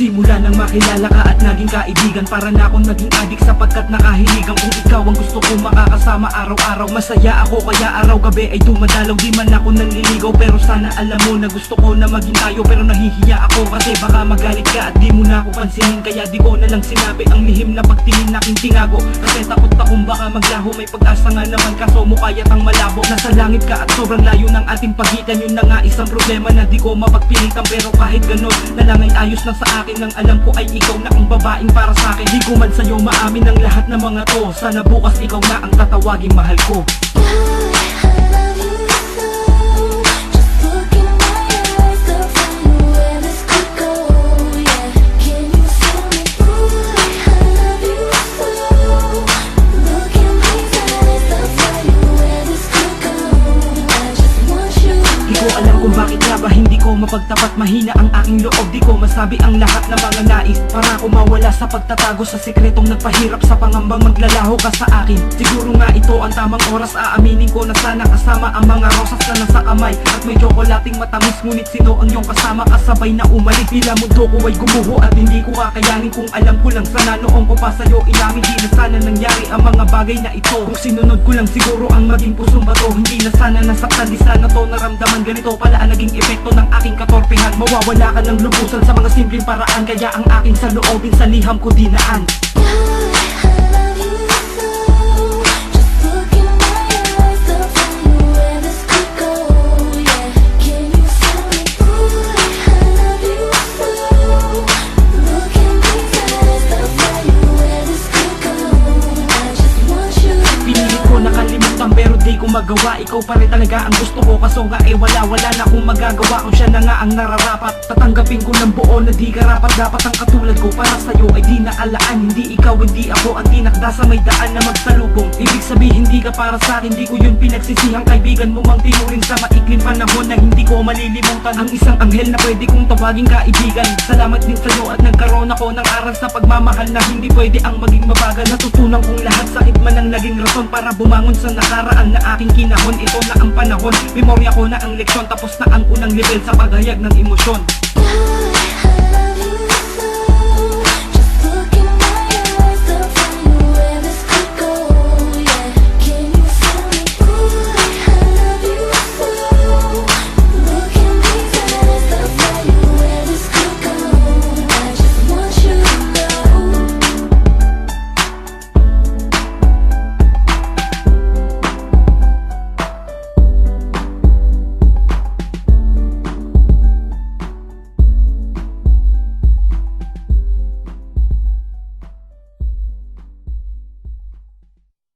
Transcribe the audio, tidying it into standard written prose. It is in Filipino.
Simula nang makilala ka at naging kaibigan, para na akong naging adik sapagkat nakahiligan kung ikaw ang gusto kong makakasama araw-araw. Masaya ako kaya araw-gabi ay dumadalaw. Di man ako nanliligaw pero sana alam mo na gusto ko na maging tayo. Pero nahihiya ako kasi baka magalit ka at di mo na ako pansinin. Kaya di ko na lang sinabi ang lihim na pagtingin na aking tinago. Kasi takot akong baka maglaho, may pag-asa nga naman kaso mukha yatang malabo. Nasa langit ka at sobrang layo ng ating pagitan, yun na nga isang problema na di ko mapagpilitan. Pero kahit ganon na lang ay ayos lang sa akin, nang alam ko ay ikaw na ang babaeng para sa akin. Di ko man sa'yo maamin ang lahat ng mga to, sana bukas ikaw na ang tatawaging mahal ko. Kung bakit nga ba hindi ko mapagtapat, mahina ang aking loob, di ko masabi ang lahat ng mga nais. Para ako mawala sa pagtatago sa sikretong nagpahirap sa pangambang maglalaho ka sa akin. Siguro nga ito ang tamang oras, aaminin ko na sana kasama ang mga rosas na nasa kamay. At may tsokolating matamis, ngunit sino ang iyong kasama kasabay na umalik. Tila mundo ko ay gumuho at hindi ko kakayanin. Kung alam ko lang sana noong ko pa sa'yo ilamin, di na sana nangyari ang mga bagay na ito. Kung sinunod ko lang siguro ang maging pusong bato, hindi na sana nasaktan, di sana to naramdaman. Ganito pala ang naging epekto ng aking katorpehan. Mawawala ka ng lubusan sa mga simpleng paraan, kaya ang aking saloobin sa liham ko dinaan. Pero di ko magawa, ikaw pa rin talaga ang gusto ko. Kaso nga eh wala na akong magagawa. Kung siya na nga ang nararapat, tatanggapin ko ng buo na di karapat. Dapat ang katulad ko para sa'yo ay di naalaan. Hindi ikaw, hindi ako ang tinakda sa may daan na magsalubong. Ibig sabihin hindi ka para sa'kin, di ko yun pinagsisihang. Kaibigan mo mang tinuring sa maikling panahon na hindi ko malilimutan. Ang isang anghel na pwede kong tawaging kaibigan. Salamat din sa'yo at nagkaroon ako ng aral sa pagmamahal na hindi pwede ang maging mabagal. Natutunan kong lahat, sakit man ang naging rason para bumangon sa nakaraan na aking kinahon. Ito na ang panahon, memorya ko na ang leksyon, tapos na ang unang level sa paghayag ng emosyon.